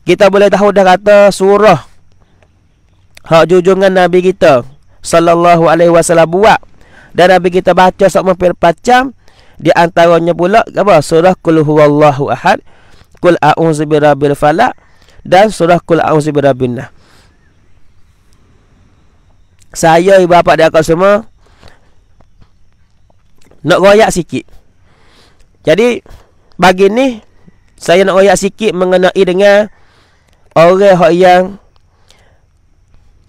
kita boleh tahu dah kata surah hak junjungan Nabi kita sallallahu alaihi wasallam buat dan Nabi kita baca sama perpacam. Di antaranya pula apa? Surah Qul huwallahu ahad, Qul a'udzu birabbil falaq dan surah Qul a'udzu birabbin nas. Saya ibu bapa dia kau semua nak royak sikit. Jadi bagi ni saya nak royak sikit mengenai dengan orang yang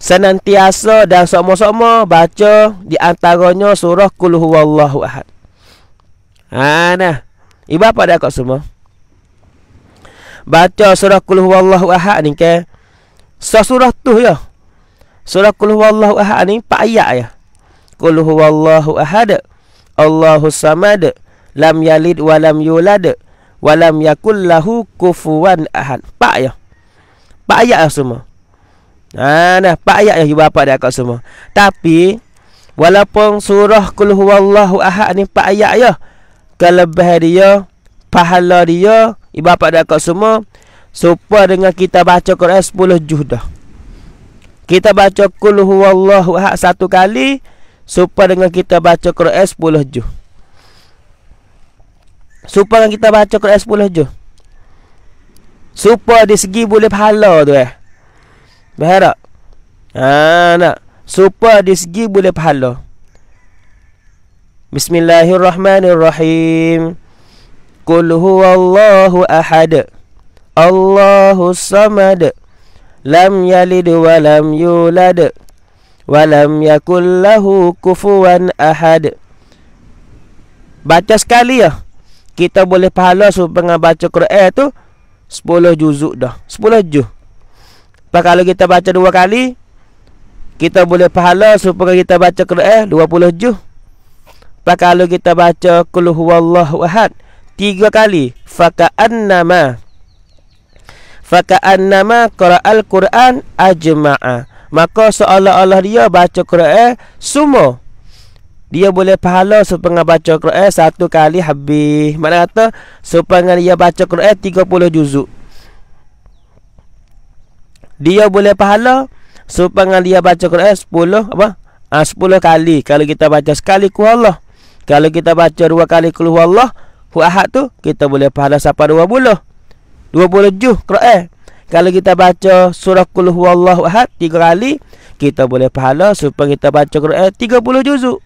senantiasa dan sama-sama baca di antaranya surah Qul huwallahu ahad. Nah, ibu bapa dia kau semua baca surah Qul huwallahu ahad ni ke surah tu ya. Surah Qul huwallahu ahad ni 4 ayat ya. Qul huwallahu ahad, Allahus samad, lam yalid wa lam yulad wa lam yakul lahu kufuwan ahad. 4 ya. 4 ayat lah semua. Nah, 4 ayat ya ibu bapa dia kat semua. Tapi walaupun surah Qul huwallahu ahad ni 4 ayat ya, kelebihan dia, pahala dia ibu bapa dia kat semua supaya dengan kita baca Quran 10 juz dah. Kita baca Qul huwallahu ahad 1 kali supaya dengan kita baca Quran 10 juz. Supaya kita baca Quran 10 juz. Supaya di segi boleh pahala tu Faham tak? Nak. Supaya di segi boleh pahala. Bismillahirrahmanirrahim. Qul huwallahu ahad, Allahus samad, lam yalid wa lam yulad wa lam yakul lahu kufuwan ahad. Baca sekali ya. Kita boleh pahala supaya baca Quran tu 10 juzuk dah. 10 juz. Kalau kita baca 2 kali, kita boleh pahala supaya kita baca Quran 20 juz. Kalau kita baca Qul huwallahu ahad 3 kali, faka'annama qara'al Quran ajma'a, maka seolah-olah dia baca Quran semua. Dia boleh pahala supaya baca Quran 1 kali habis. Makna kata supaya dia baca Quran 30 juzuk. Dia boleh pahala supaya dia baca Quran 10 apa? 10 kali. Kalau kita baca sekali Qul huwallah. Kalau kita baca 2 kali Qul huwallah ahad tu, kita boleh pahala sampai 20 juz Quran. Kalau kita baca surah Qul huwallahu ahad 3 kali, kita boleh pahala supaya kita baca Quran 30 juzuk.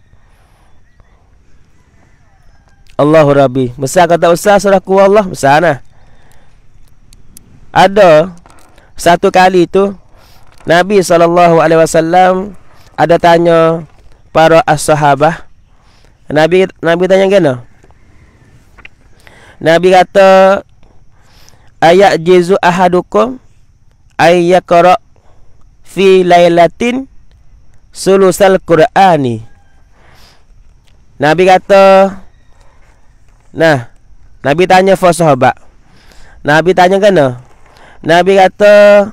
Allahu Rabbi. Besar kata besar surah Qul huwallah, besar nah. Ada 1 kali tu Nabi SAW ada tanya para as-sahabah. Nabi tanya kena. Nabi kata, ayat jizu ahadukum ayyaqra fi lailatin sulusal Qur'ani. Nabi kata, nah, Nabi tanya para sahabat. Nabi tanya kena. Nabi kata,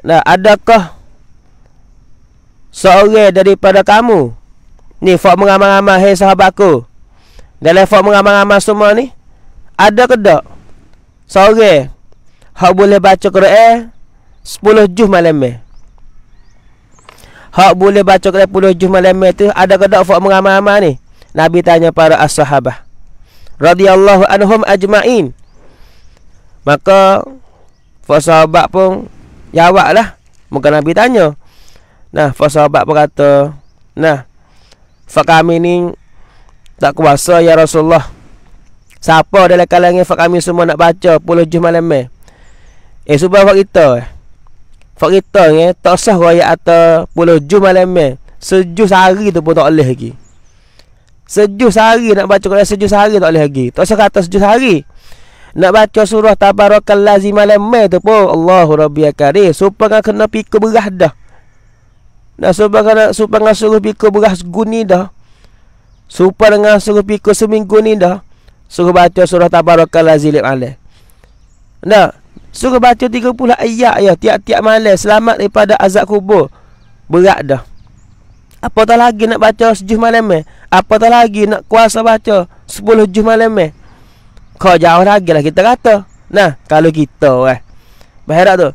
nah, adakah seorang daripada kamu ni fak mengamal-amal, hei sahabatku, dalam fak mengamal-amal semua ni, ada ke tak seorang hak boleh baca Quran 10 juz malam ni? Hak boleh baca Quran 10 juz malam ni tu ada ke tak fak mengamal-amal ni? Nabi tanya para as-sahabah radhiyallahu anhum ajma'in. Maka para sahabat pun jawablah. Maka Nabi tanya. Nah, para sahabat pun kata, nah, fak kami ni tak kuasa ya Rasulullah. Siapa dalam kalangan fak kami semua nak baca 10 juz malam ni? Supaya fak kita ni tak sah raya atau 10 juz malam ni. Sejuz sehari tu pun tak boleh lagi. Sejuz sehari nak baca Quran, sejuz sehari tak boleh lagi. Tak usah kata sejuz sehari. Nak baca surah Tabarakallazi malam ni tu pun Allahu Rabbi Karim, supaya kena pikir beras dah. Nah, supaya suruh pikir beras guni dah. Supaya dengan suruh pikir seminggu ni dah. Suruh baca surah Tabarakallazi malam. Nah, suruh baca 30 ayat ya tiap-tiap malam, selamat daripada azab kubur. Berat dah. Apatah lagi nak baca sejuz malam ni? Apatah lagi nak kuasa baca 10 juz malam ni? Kau jauh lagi lah kita kata. Nah, kalau kita Baharat tu.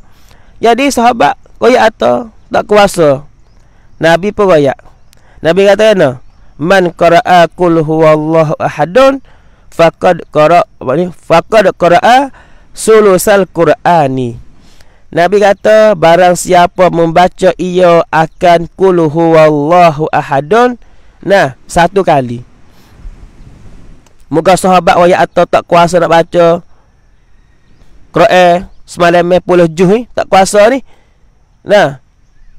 Jadi sahabat royak atau tak kuasa. Nabi pun royak. Nabi kata kena, man qara'a qul huwallahu ahadun faqad qara'a sulusal Qur'ani. Nabi kata barang siapa membaca ia akan qul huwallahu ahadun, nah, satu kali. Muka sahabat royak atau tak kuasa nak baca Quran semalam 10 juz ni, tak kuasa ni. Nah,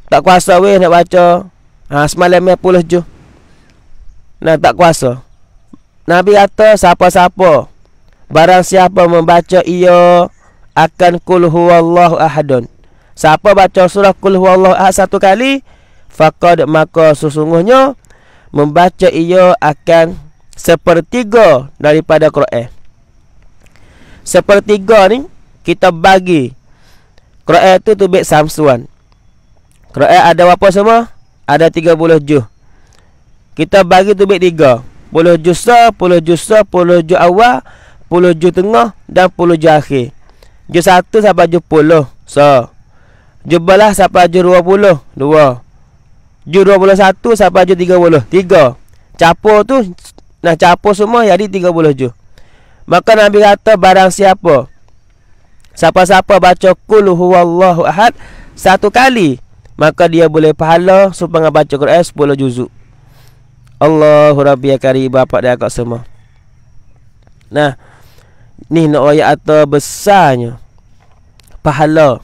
tak kuasa weh nak baca semalam 10 juz. Nah, tak kuasa. Nabi kata siapa-siapa barang siapa membaca ia akan qul huwallahu ahadun. Siapa baca surah qul huwallahu ahad satu kali, faqad maka sesungguhnya membaca ia akan sepertiga daripada Quran. Sepertiga ni kita bagi Quran tu tubik samsuan. Quran ada berapa semua? Ada 30 juz. Kita bagi tubik 3. 10 juz sah, 10 juz sah, 10 juz awal, 10 juz tengah dan 10 juz akhir. Juz 1 sampai juz 10 sah. Juz 11 sampai juz 20 2. Juz 21 sampai juz 30 3. Capur tu, nah capur semua jadi 30 juz. Maka Nabi kata barang siapa-siapa baca qul huwallahu ahad satu kali, maka dia boleh pahala supaya baca Quran 10 juzuk. Allahu Rabbi ya Karim, bapak dan akak semua. Nah, ni nak ayat atau besarnya pahala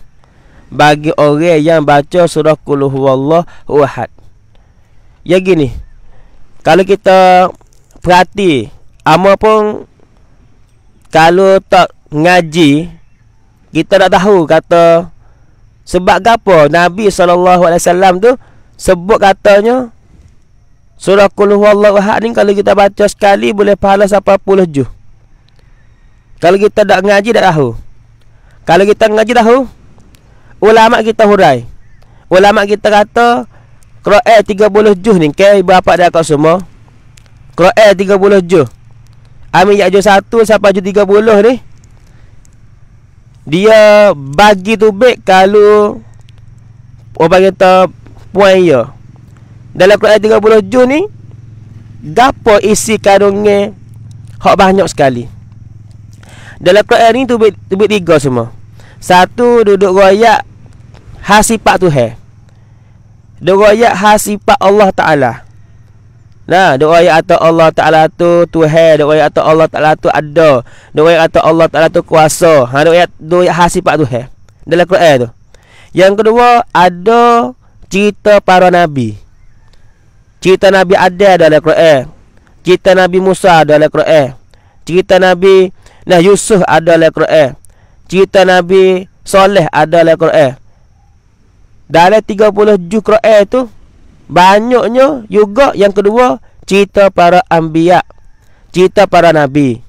bagi orang yang baca surah qul huwallahu ahad. Ya gini, kalau kita perhati, ama pun kalau tak ngaji, kita tak tahu kata sebab apa Nabi SAW tu sebut katanya surah qul huwallahu ahad ni kalau kita baca sekali boleh pahala sampai 10 juz. Kalau kita tak ngaji tak tahu. Kalau kita ngaji tahu, ulama kita hurai. Ulama kita kata Quran 30 juz ni, ibu bapa dan akak semua, Quran 30 juz. Ambil juz 1 sampai juz 30 ni, dia bagi tubik kalau orang kata puan dia. Dalam Quran 30 juz ni, gapo isi kandungnya hak banyak sekali. Dalam Quran ni tubik 3 semua. Satu, duduk royak hasifat Tuhan. Duduk royak hasifat Allah Ta'ala. Nah, duk ayat atau Allah Ta'ala tu Tuhan, duk ayat atau Allah Ta'ala tu ada, duk ayat atau Allah Ta'ala tu kuasa. Duk ayat hasifat Tuhan dalam Quran tu. Yang kedua, ada cerita para nabi. Cerita Nabi Adam dalam Quran. Cerita Nabi Musa dalam Quran. Cerita Nabi Yusuf ada dalam Quran. Cerita Nabi Soleh ada dalam Quran. Dalam 30 juz Quran tu banyaknya juga yang kedua cerita para anbiya, cerita para nabi.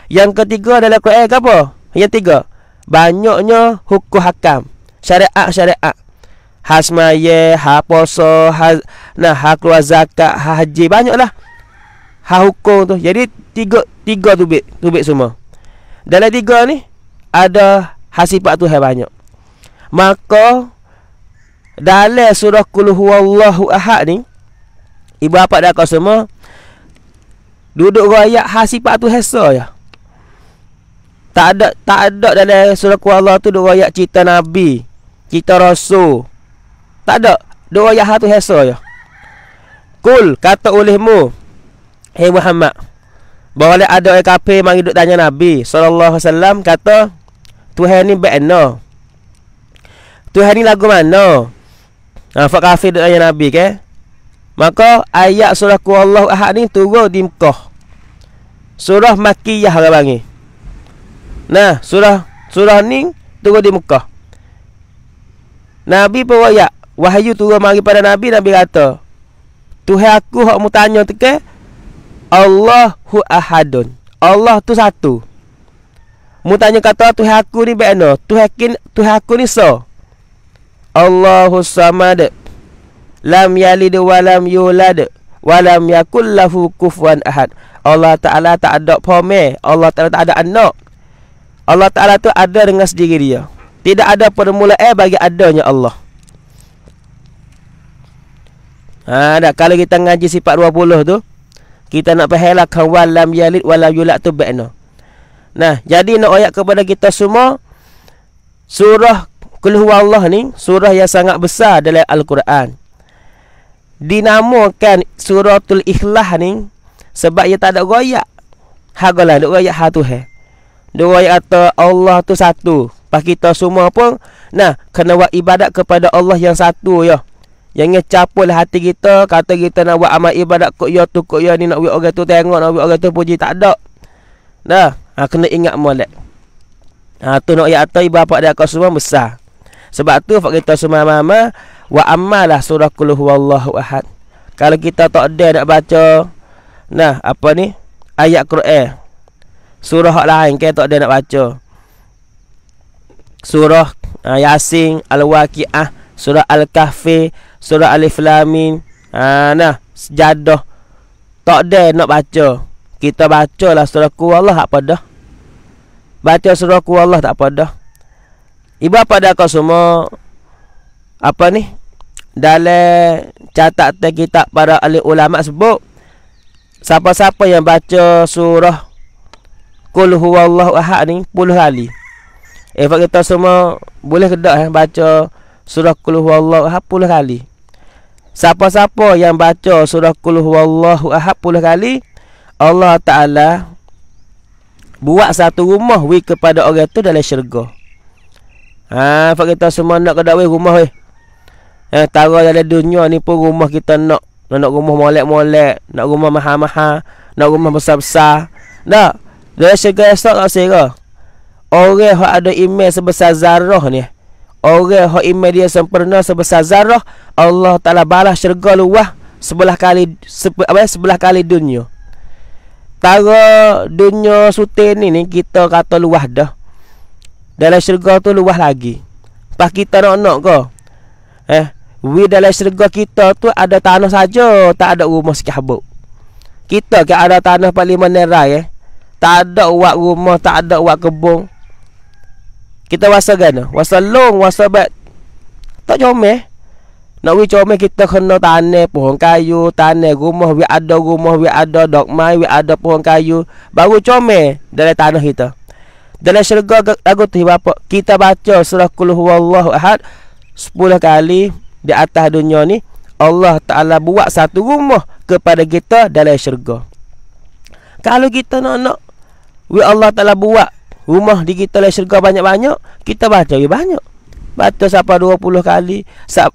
Yang ketiga dalam Quran apa? Yang tiga, banyaknya hukum hakam, syariat-syariat. Hasmaya, ha puasa, ha keluar zakat, ha haji, banyaklah. Ha hukum tu. Jadi tiga tubik semua. Dalam tiga ni ada hasifat Tuhan banyak. Maka dalam surah qul huwallahu ahad ni, ibu bapa dan akak semua duduk royak hasifat Tuhan saja. Tak ada dalam surah qul huwallahu tu duduk royak cerita nabi, cerita rasul. Tak ada. Duduk royak hatu Tuhan saja. Qul, kata olehmu, hei Muhammad, bahawa ada orang kafir mari duk tanya Nabi sallallahu alaihi wasallam, kata Tuhan ni benar. Tuhan ni lagu mana? Fak kafir duk tanya Nabi ke? Maka ayat surah qul huwallahu ahad ni turun di Mekah. Surah Makkiyah orang panggil. Nah, surah ni turun di Mekah. Nabi pun royak, wahyu turun mari pada Nabi. Nabi kata, Tuhan aku hak mu tanya tu ke, Allahu ahadun. Allah tu satu. Mu tanya kata Tuhan aku ni benar. Tuhan aku ni so. Allahu samad, lam yalid wa lam yulad wa lam yakul lahu kufuwan ahad. Allah Ta'ala tak ada pome, Allah Ta'ala tak ada anak. Allah Ta'ala tu ada dengan sendiri dia. Tidak ada permulaan bagi adanya Allah. Kalau kita ngaji sifat 20 tu, kita nak pahalkan walam yalid walam yulad tu baikno. Nah, jadi nak ayat kepada kita semua, surah Qul Huwallah ni surah yang sangat besar dalam Al-Quran. Dinamakan suratul Ikhlas ni sebab ia tak ada royak. Hagalah duk royak ha Tuhan. Duk royak kata Allah tu satu. Pas kita semua pun kena buat ibadat kepada Allah yang satu ya. Jangan capul hati kita, kata kita nak buat amal ibadat kok ya tu, kok ya ni, nak buat orang tu tengok, nak buat orang tu puji, tak ada. Kena ingat molek. Tu nak ayat tu bapa dia kau semua besar. Sebab tu fak kita semua mama wa amalah surah Qul Huwallahu Ahad. Kalau kita tak ada nak baca ayat Quran, surah hak lain ke tak ada nak baca. Surah Yasin, Al-Waqiah, surah Al-Kahfi, surah Alif Lam Mim, Sejadah. Tak ada nak baca. Kita bacalah surah Qul Huwallah apa dah. Baca surah Qul Huwallah tak apa dah. Ibu pada kau semua dalam catatan kitab para ahli ulama sebut, siapa-siapa yang baca surah Qul Huwallahu Ahad ni 10 kali. Kita semua boleh ke tak baca surah Qul Huwallahu Ahad 10 kali. Siapa-siapa yang baca surah Qul Huwallahu Ahad 10 kali, Allah Ta'ala buat satu rumah kepada orang tu dalam syurga. Kita semua nak ke tak rumah tara dalam dunia ni pun rumah kita nak rumah molek-molek, nak rumah mahal-mahal, nak rumah besar-besar. Dalam syurga esok tak sera. Orang yang ada iman sebesar zarah ni, orang yang iman dia sempurna sebesar zarah, Allah Ta'ala balas syurga luah sebelah kali dunia. Tara dunia sutin ni kita kata luah dah. Dalam syurga tu luah lagi. Pas kita nak ke dalam syurga kita tu ada tanah saja, tak ada rumah sekabut. Kita ke ada tanah 45 nerai tak ada buat rumah, tak ada buat kebun. Kita wasa gana, wasa long, wasa bat. Tak comel. Nak comel kita kena tanah pohon kayu, tanah rumah, ada rumah, ada dokmai, ada pohon kayu, baru comel dalam tanah kita. Dalam syurga lagu tu bapa, kita baca surah Qul Huwallahu Ahad 10 kali di atas dunia ni, Allah Ta'ala buat satu rumah kepada kita dalam syurga. Kalau kita nak Allah Ta'ala buat rumah di kita dalam syurga banyak-banyak, kita baca banyak. Baca sampai 20 kali,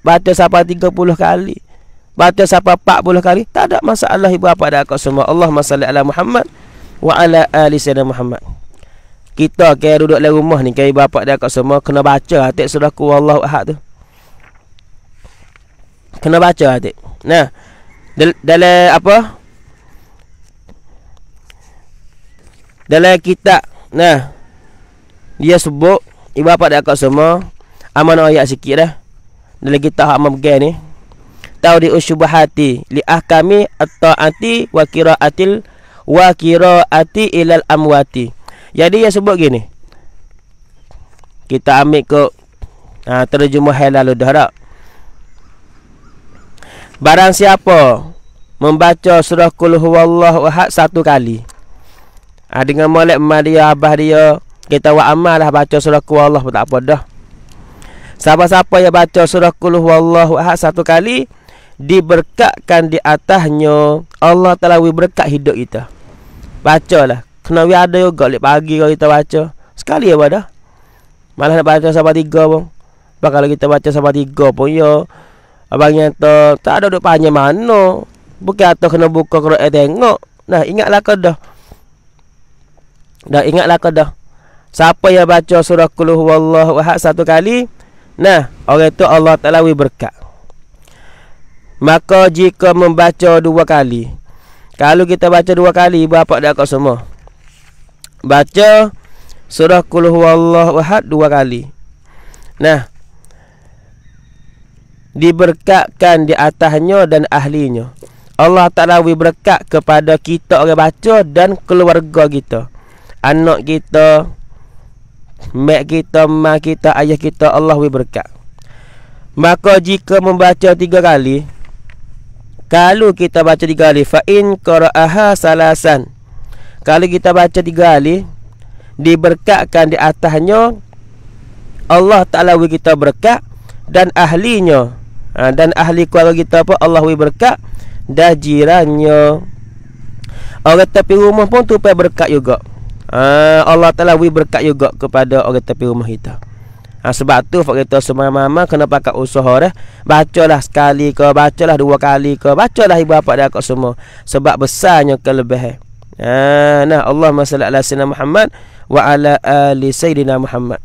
baca sampai 30 kali, baca sampai 40 kali, tak ada masalah ibu bapa dan akak semua. Allahumma salli ala Muhammad wa ala ali sayyidina Muhammad. Kita duduk dalam rumah ni, ibu bapa dan akak semua kena baca hati surah Qul Huwallahu Ahad tu. Kena baca hati. Dalam dalam kitab dia sebut ibu bapa dan akak semua, amanah ayat sikit dah. Dalam kitab hak mamgan ni, taudi usyubahati li ahkami at-taati wa qiraati ilal amwati. Jadi dia sebut gini, kita ambil ke terjemahan lalu dah tak. Barang siapa membaca surah Qul Huwallahu Ahad 1 kali, dengan molek mak dia, abah dia, kita buat amal lah baca surah Qul Huwallahu tak apa dah. Siapa-siapa yang baca surah Qul Huwallahu Ahad 1 kali, diberkatkan di atasnya Allah Ta'ala berkat hidup kita. Bacalah. Kena ada juga lep pagi kalau kita baca sekali apa dah. Malah nak baca sampai 3 pun. Kalau kita baca sampai 3 pun ya, abangnya tu tak ada duk panjang mana. Bukan atau kena buka Quran tengok. Ingatlah kau dah. Ingatlah kau dah. Siapa yang baca surah Qul Huwallahu Ahad 1 kali, orang itu Allah Ta'ala berkat. Maka jika membaca 2 kali, kalau kita baca 2 kali, bapa dan akak semua baca surah Qul Huwallahu Ahad 2 kali, diberkatkan di atasnya dan ahlinya. Allah Ta'ala berkat kepada kita orang baca dan keluarga kita, anak kita, mak kita, mak kita, ayah kita, Allah beri berkat. Maka jika membaca 3 kali, kalau kita baca 3 kali, fa in qara'aha salasan, kalau kita baca 3 kali, diberkatkan di atasnya Allah Ta'ala beri kita berkat, dan ahlinya, dan ahli keluarga kita pun Allah beri berkat, dan jirannya, orang tepi rumah pun tu berkat juga. Allah Ta'ala beri berkat juga kepada orang tepi rumah kita. Sebab tu fak kita semama-mama kena pakai usaha dah. Bacalah sekali ke, bacalah 2 kali ke, bacalah ibu bapa dah kat semua. Sebab besarnya kelebihan. Nah, Allahumma salli ala sayyidina Muhammad wa ala ali sayyidina Muhammad.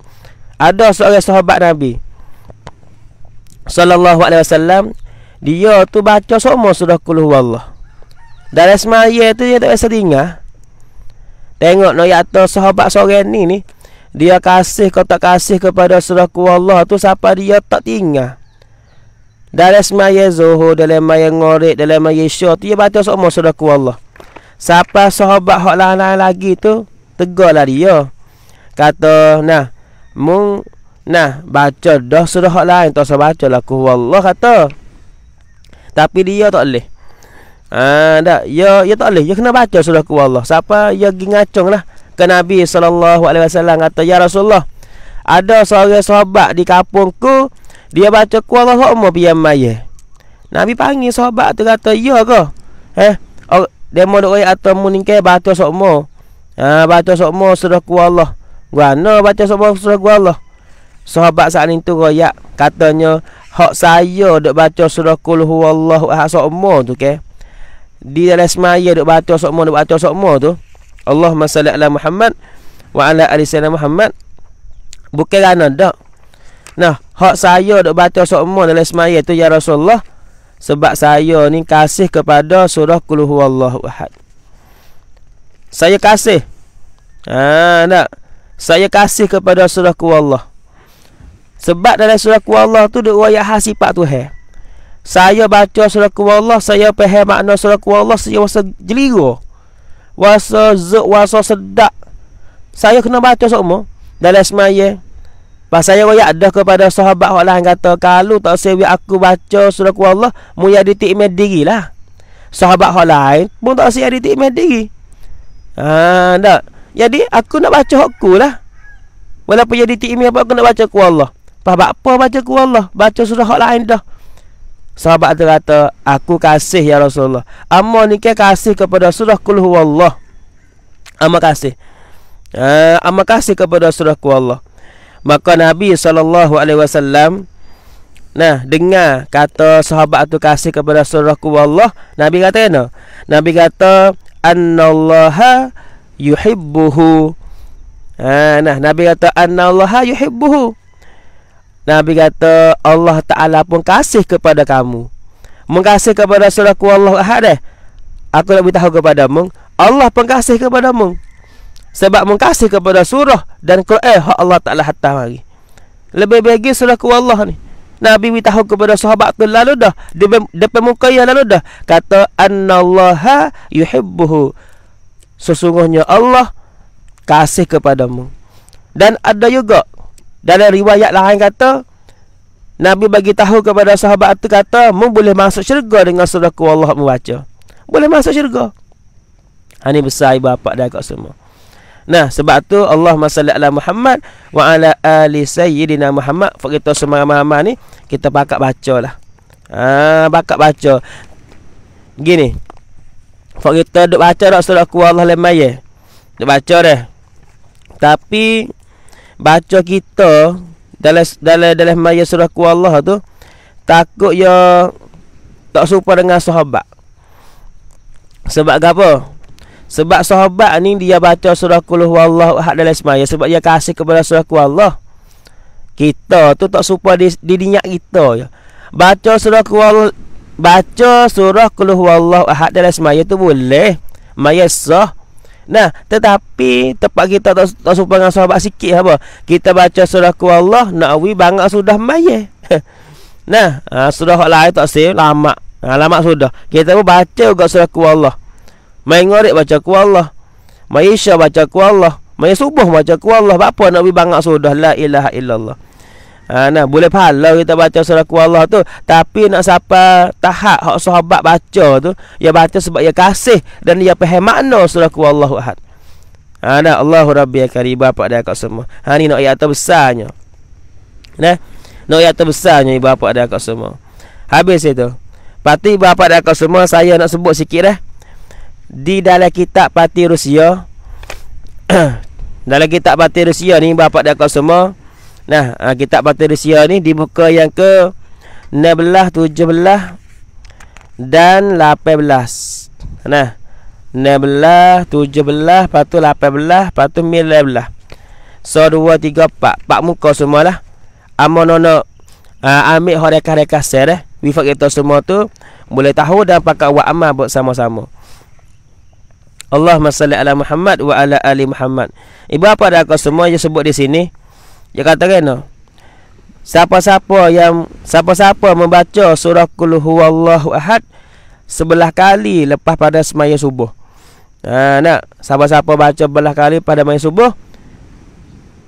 Ada seorang sahabat Nabi sallallahu alaihi wasallam, dia tu baca semua surah Qul huwallah. Dalam semaya tu dia tak biasa dengar. Tengok no ya tu sahabat seorang ni dia kasih kau tak kasih kepada surah Qul huwallah tu, siapa dia tak tinggal. Dalam semaya zuhur, dalam semaya ngorek, dalam semaya isya tu dia baca semua surah Qul huwallah. Siapa sahabat hak lain-lain lagi tu tegurlah dia. Kata, nah, baca dah surah hak lain, tak usah baca lah Qul huwallah, kata. Tapi dia tak boleh. Tak, ya tak boleh. Dia kena baca surah Qul huwallah. Siapa dia pergi ngacung lah ke Nabi SAW, kata, ya Rasulullah, ada seorang sahabat di kampungku, dia baca Qul huwallah semua pian maya. Nabi panggil sahabat tu, kata, ya ke? Dia mau duk ayat atau muningke baca semua. Baca semua surah Qul huwallah. Guana baca semua surah Qul huwallah. Sahabat saat ni tu royak, katanya, hak saya duk baca surah Qul huwallahu ahad semua tu ke. Di dalam semaya duk baca semua tu. Allahumma salli ala Muhammad wa ala ali sayyidina Muhammad. Bukan kerana dak. Nah, hak saya duk baca semua dalam semaya tu, ya Rasulullah, sebab saya ni kasih kepada surah Qul huwallahu ahad. Saya kasih. Tak. Saya kasih kepada surah Qul huwallah. Sebab dalam surah Qul huwallah tu ada ayat sifat Tuhan. Saya baca surah Qul huwallah, saya faham makna surah Qul huwallah, saya rasa jeliru. Rasa sedap. Saya kena baca semua dalam semaya. Pas saya royak dah kepada sahabat hak lain, kata, kalau tak sewi aku baca surah Qul huwallah, mu ya ditikmeh diri lah. Sahabat hak lain pun tak sewi ditikmeh diri. Tak. Jadi aku nak baca hakku lah. Walaupun ya ditikmeh apa, aku nak baca Qul huwallah. Pas apa baca Qul huwallah, baca surah hak lain dah. Sahabat tu kata, aku kasih ya Rasulullah. Amma ni ke kasih kepada surah Qul huwallah. Amma kasih. Amma kasih kepada surah Qul huwallah. Maka Nabi SAW, nah, dengar kata sahabat tu kasih kepada surah Qul huwallah, Nabi kata apa? Nabi kata, annallaha yuhibbuhu. Nabi kata, annallaha yuhibbuhu. Nabi kata, Allah Ta'ala pun kasih kepada kamu. Mengkasih kepada surah Qul huwallahu ahad. Aku nak beritahu kepadamu, Allah pun kasih kepadamu. Sebab mengkasih kepada surah dan Quran hak Allah Ta'ala hatta mari. Lebih baik surah Qul huwallah ni. Nabi beritahu kepada sahabat tu lalu dah, depan muka ya lalu dah, kata, annallaha yuhibbuhu. Sesungguhnya Allah kasih kepadamu. Dan ada juga dalam riwayat lain kata, Nabi bagi tahu kepada sahabat tu, kata, mu boleh masuk syurga dengan surah Qul huwallah membaca. Boleh masuk syurga. Ini besar ibu bapa dah kat semua. Nah, sebab tu Allahumma salli ala Muhammad wa ala ali sayyidina Muhammad. Fak kita semama-mama ni kita pakak bacalah. Pakak baca. Gini. Fak kita duk baca dak surah Qul huwallah lemaya. Duk baca dah. Tapi baca kita dalam maya surah Qul huwallah tu takut ya tak serupa dengan sahabat. Sebab apa? Sebab sahabat ni dia baca surah Qul huwallahu ahad dalam semaya sebab dia kasih kepada surah Qul huwallah. Kita tu tak serupa di niat kita ya. Baca surah Qul huwallahu ahad dalam semaya tu boleh, maya sah. Nah, tetapi tempat kita tak serupa dengan sahabat sikit apa. Kita baca surah Qul huwallah, nakwi bangak sudah maya. Nah, surah hak lain tak save lama. Lama sudah. Kita pun baca juga surah Qul huwallah. Mai ngorek baca Qul huwallah. Mai isya baca Qul huwallah. Maya subuh baca ku Allah. Apa nak pergi bangak sudah la ilaha illallah. Nah, boleh pahala kita baca surah ku Allah tu. Tapi nak siapa tahap hak sahabat baca tu, dia baca sebab dia kasih dan dia faham makna surah ku Allahu ahad. Nah, Allahu rabbi karim bapa dan akak semua. Ni nak ayat terbesarnya. Nah, nak ayat terbesarnya ibu bapa dan akak semua. Habis itu. Pati ibu bapa dan akak semua, saya nak sebut sikit di dalam kitab Pati Rusia. Dalam kitab Pati Rusia ni bapa dan akak semua. Nah, kitab Pati Rusia ni dibuka yang ke 16, 17 dan 18. Nah, 16, 17, lepas tu 18, lepas tu 19. So 2, 3, 4 muka semualah. Amonono ambil horeka-reka share wifak kita semua tu boleh tahu dan pakai wa amal bersama-sama. Allahumma salli ala Muhammad wa ala ali Muhammad. Ibu apa dah kau semua dia sebut di sini. Dia kata kena. Siapa-siapa membaca surah Qul huwallahu ahad 11 kali lepas pada semaya subuh. Nak siapa-siapa baca belah kali pada semaya subuh,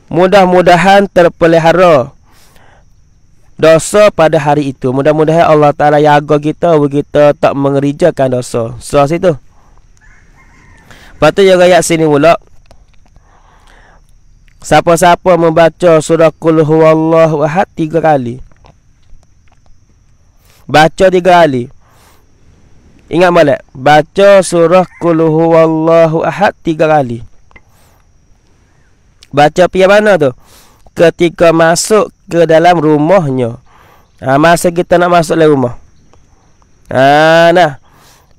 mudah-mudahan terpelihara dosa pada hari itu. Mudah-mudahan Allah Ta'ala jaga kita kita tak mengerjakan dosa. Surah situ. Lepas tu juga ayat sini pula. Siapa-siapa membaca surah Qul huwallahu ahad 3 kali. Baca 3 kali. Ingat balik. Baca surah Qul huwallahu ahad 3 kali. Baca pergi mana tu? Ketika masuk ke dalam rumahnya. Masa kita nak masuk dalam rumah. Nah.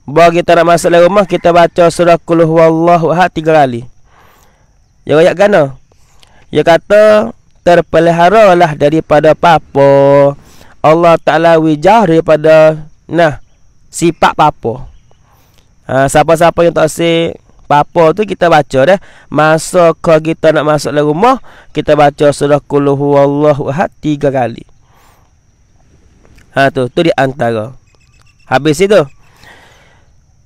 Bahawa kita nak masuk dalam rumah, kita baca surah Qul huwallahu ahad 3 kali. Dia ayat kena. Dia kata, terpeliharalah daripada apa Allah Ta'ala wijah daripada sifat apa. Siapa-siapa yang tak si apa tu kita baca dah. Masa kita nak masuk dalam rumah, kita baca surah Qul huwallahu ahad 3 kali. Tu di antara. Habis itu,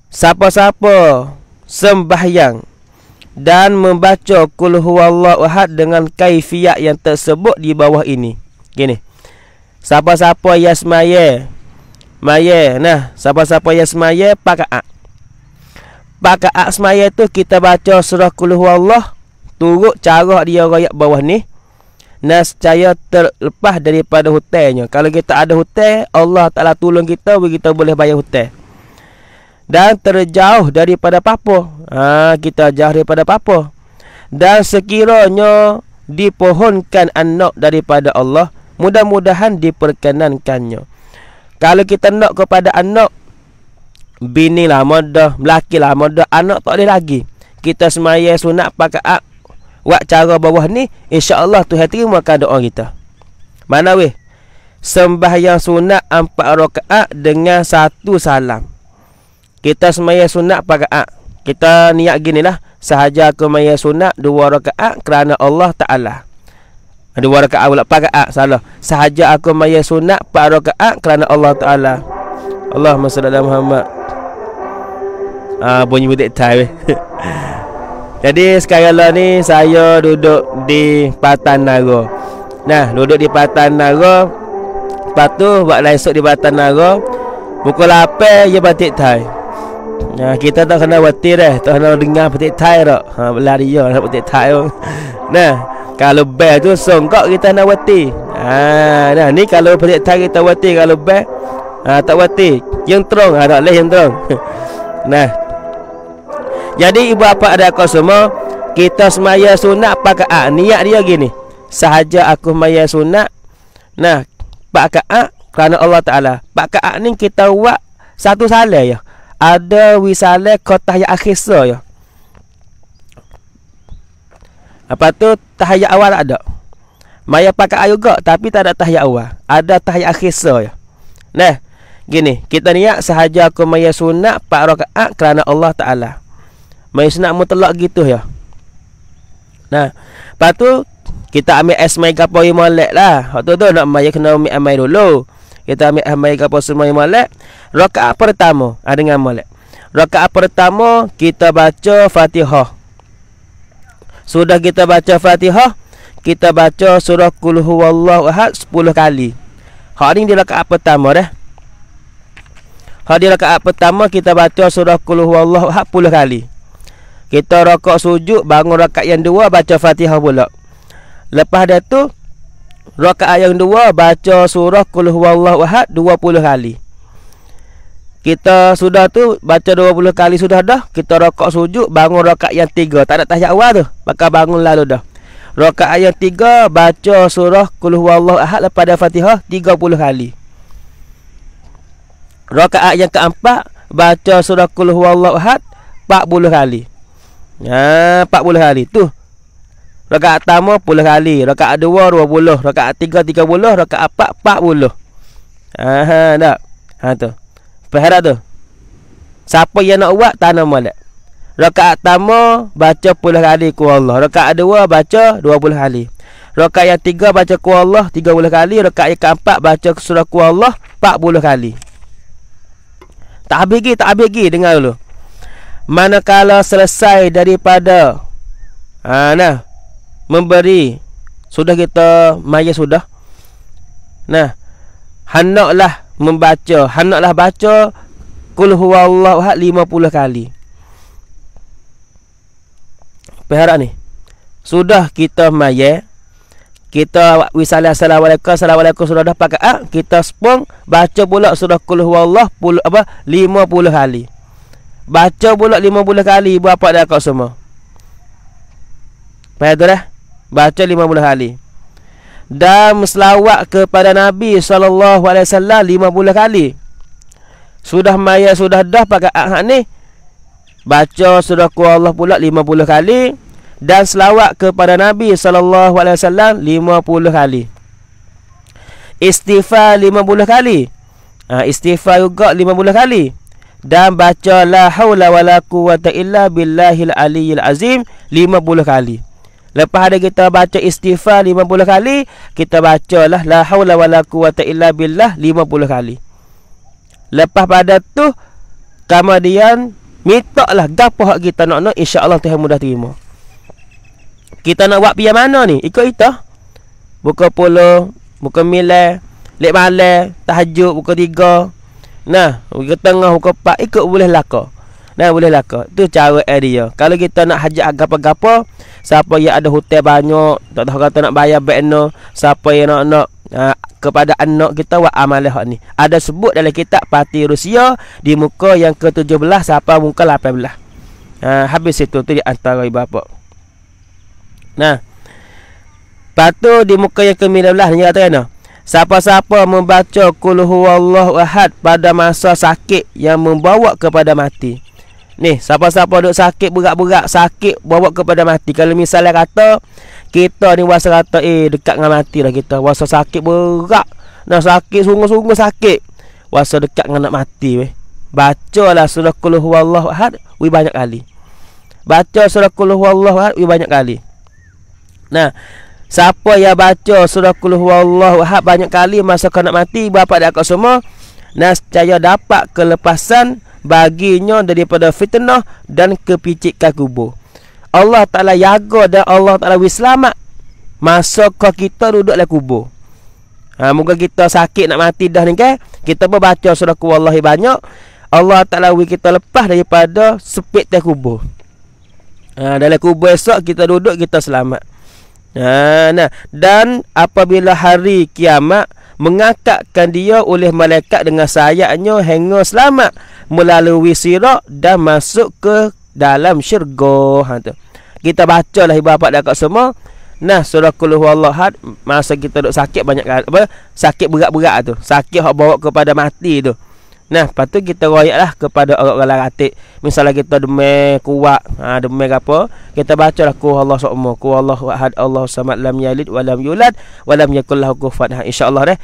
siapa-siapa sembahyang dan membaca Qul huwallahu ahad dengan kaifiat yang tersebut di bawah ini. Gini. Siapa-siapa yang semaya, siapa-siapa yang semaya pakaat. Pakaat semaya tu kita baca surah Qul huwallah turut cara dia royak bawah ni. Nescaya terlepas daripada hutangnya. Kalau kita ada hutang, Allah Ta'ala tolong kita boleh bayar hutang. Dan terjauh daripada apa-apa. Kita jauh daripada apa-apa. Dan sekiranya dipohonkan anak daripada Allah, mudah-mudahan diperkenankannya. Kalau kita nak kepada anak, bini lah mudah, lelaki lah mudah, anak tak boleh lagi. Kita semaya sunat pakai buat cara bawah ni, insya-Allah Tuhan terimakan doa kita. Mana weh? Sembahyang sunat 4 rakaat dengan 1 salam. Kita semaya sunat pakai kita niat gini lah, sahaja aku maya sunat 2 rakaat kerana Allah Ta'ala. 2 rakaat pula pakai salah. Sahaja aku maya sunat 4 rakaat kerana Allah Ta'ala. Allahumma salli ala Muhammad. Bunyi budak tai. Jadi sekarang lah ni saya duduk di Patan Nara. Duduk di Patan Nara. Lepas tu buat langsung di Patan Nara. Pukul 8 dia batik tai. Kita tak kena batik dah. Tak kena dengar batik tai tak. Berlari je nak batik tai tu. Kalau bel tu songkok kita nak batik. Ni kalau batik tai kita batik. Kalau bel tak batik. Yang terang. Tak boleh yang terang. Jadi ibu bapa ada kau semua, kita semaya sunat pakai niat dia gini. Sahaja aku semaya sunat pakai kerana Allah Ta'ala. Pakai ni kita buat 1 salah ya. Ada wisale kota yang akhir ya. Apa tu tahiyat awal ada. Maya pakai juga tapi tak ada tahiyat awal. Ada tahiyat akhir ya. Gini, kita niat sahaja aku maya sunat 4 rakaat kerana Allah Ta'ala. Maya sunat mutlak gitu ya. Lepas tu kita ambil asmai gapo yang molek lah. Waktu tu nak maya kena ambil amai dulu. Kita ambil amai gapo semua yang molek. Rakaat pertama dengan molek. Rakaat pertama kita baca Fatihah. Sudah kita baca Fatihah, kita baca surah Qul huwallahu ahad 10 kali. Hak ni di rakaat pertama dah. Hak di rakaat pertama kita baca surah Qul huwallahu ahad 10 kali. Kita rakaat sujud, bangun rakaat yang 2 baca Fatihah pula. Lepas dah tu rakaat yang 2 baca surah Qul huwallahu ahad 20 kali. Kita sudah tu baca 20 kali sudah dah, kita rakaat sujud, bangun rakaat yang 3. Tak ada tahiyat awal tu, maka bangun lalu dah. Rakaat yang 3 baca surah Qul huwallahu ahad lepas pada Fatihah 30 kali. Rakaat yang keempat baca surah Qul huwallahu ahad 40 kali. 40 kali tu. Rakaat pertama 10 kali, rakaat 2 20, rakaat 3 30, rakaat 4 40. Tak. Tu. Faham tu? Siapa yang nak buat tanam molek. Rakaat pertama baca 10 kali Qul Allah. Rakaat 2 baca 20 kali. Rakaat yang 3 baca Qul Allah 30 kali. Rakaat yang keempat baca surah Qul Allah 40 kali. Tak habis dengar dulu. Manakala selesai daripada memberi, sudah kita maya sudah. Hendaklah membaca, hendaklah baca Qul huwallahu ahad 50 kali. Perhara ni. Sudah kita maya, kita wisalah assalamualaikum sudah dah pakai kita sepung baca pula surah Qul huwallahu 50 kali. Baca pula 50 kali berapa dah kau semua? Faham dah? Baca 50 kali. Dan selawat kepada Nabi SAW 50 kali. Sudah maya sudah dah pakai ni, baca surah Qul Allah pula 50 kali. Dan selawat kepada Nabi SAW 50 kali. Istighfar 50 kali. Istighfar juga 50 kali. Dan baca la haula wala quwwata illa billahil aliyyil azim 50 kali. Lepas ada kita baca istighfar 50 kali, kita bacalah la haula wala quwwata illa billah 50 kali. Lepas pada tu kemudian mintalah gapo hak kita nak insya-Allah Tuhan mudah terima. Kita nak buat pian mana ni? Ikut kita. Buka 10, buka 9, lek malam, tahajud buka 3. Buka tengah, buka 4, ikut boleh laka. Boleh laka. Tu cara dia. Kalau kita nak hajat apa-apa, siapa yang ada hutang banyak, tak tahu kata nak bayar beno, siapa yang nak kepada anak kita buat amalan hak ni. Ada sebut dalam kitab Pati Rusia di muka yang ke-17 sampai muka 18. Habis itu tu di antara ibu bapa. Lepas tu di muka yang ke-19 ni kata kena. Siapa-siapa membaca Qul huwallahu ahad pada masa sakit yang membawa kepada mati. Ni, siapa-siapa duk sakit berat-berat, sakit bawa kepada mati. Kalau misalnya kata kita ni wasa kata dekat dengan mati lah kita. Wasa sakit berat. Sakit sungguh-sungguh sakit. Wasa dekat dengan nak mati weh. Bacalah surah Qul huwallahu ahad banyak kali. Baca surah Qul huwallahu ahad banyak kali. Siapa yang baca surah Qul huwallahu ahad banyak kali masa kau nak mati, bapa dak semua, nescaya dapat kelepasan baginya daripada fitnah dan kepicikan kubur. Allah Ta'ala jaga dan Allah Ta'ala selamat masa kau kita duduk dalam kubur. Moga kita sakit nak mati dah ni kan, kita pun baca surah Qul huwallahu banyak, Allah Ta'ala kita lepas daripada sepit kubur. Dalam kubur esok kita duduk, kita selamat. Dan apabila hari kiamat mengangkatkan dia oleh malaikat dengan sayapnya hingga selamat melalui sirat dan masuk ke dalam syurga. Kita bacalah ibu bapa dan kakak semua. Surah Qul huwallahu ahad masa kita duk sakit banyak sakit berat-berat tu, sakit hak bawa kepada mati tu. Lepas tu kita royaklah kepada orang-orang ratik. Misalnya kita demam kuat, demam apa, kita bacalah Qul Allah Subhanahu Qul Allahu ahad Allahu samad lam yalid wa lam yulad wa lam yakul lahu kufuwan ahad. Insya-Allah